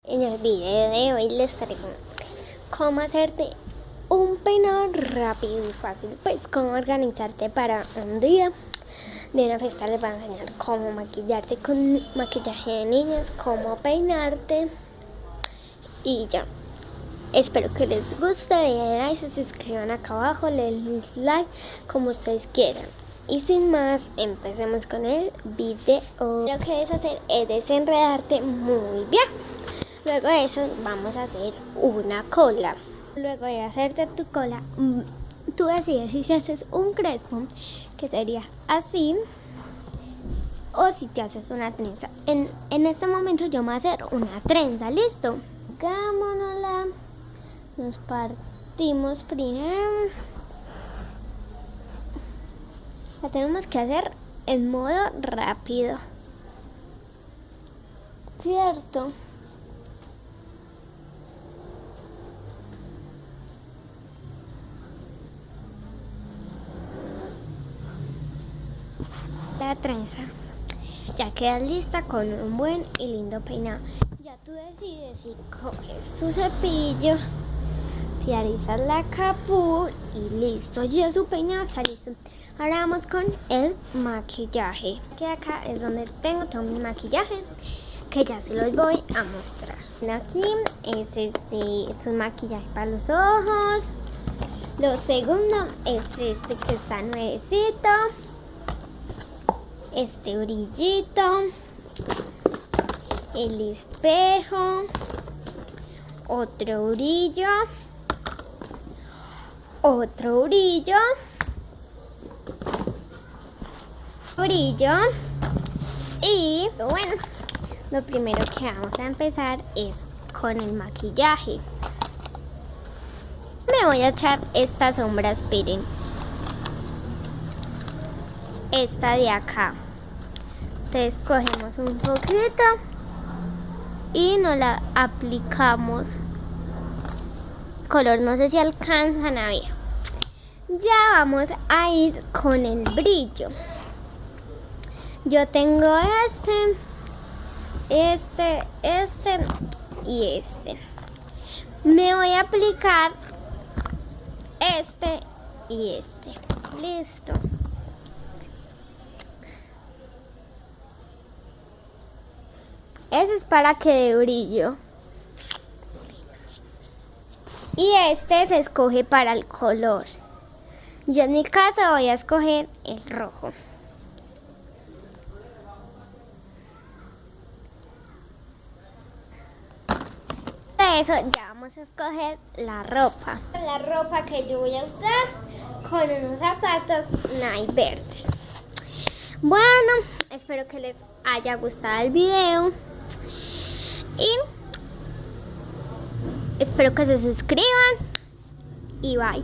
En el video de hoy les traigo cómo hacerte un peinado rápido y fácil, pues cómo organizarte para un día de una fiesta. Les voy a enseñar cómo maquillarte con maquillaje de niñas, cómo peinarte y ya. Espero que les guste, denle like, se suscriban acá abajo, denle like como ustedes quieran. Y sin más, empecemos con el video. Lo que debes hacer es desenredarte muy bien. Luego de eso vamos a hacer una cola. Luego de hacerte tu cola, tú decides si haces un crespo, que sería así, o si te haces una trenza. En este momento yo me voy a hacer una trenza, ¿listo? Hagámonosla. Nos partimos primero. La tenemos que hacer en modo rápido, ¿cierto? La trenza ya queda lista con un buen y lindo peinado. Ya tú decides si coges tu cepillo, te alisas la capul y listo, ya su peinado está listo. Ahora vamos con el maquillaje, que acá es donde tengo todo mi maquillaje, que ya se los voy a mostrar. Aquí es un maquillaje para los ojos. Lo segundo es este que está nuevecito, este brillito, el espejo, otro brillo, y bueno, lo primero que vamos a empezar es con el maquillaje. Me voy a echar esta sombra, esperen, esta de acá. Entonces cogemos un poquito y nos la aplicamos. Color, no sé si alcanzan a ver. Ya vamos a ir con el brillo. Yo tengo este y este. Me voy a aplicar este y este. Listo. Ese es para que dé brillo. Y este se escoge para el color. Yo en mi caso voy a escoger el rojo. De eso ya vamos a escoger la ropa. La ropa que yo voy a usar con unos zapatos Nike verdes. Bueno, espero que les haya gustado el video. Y espero que se suscriban. Y bye.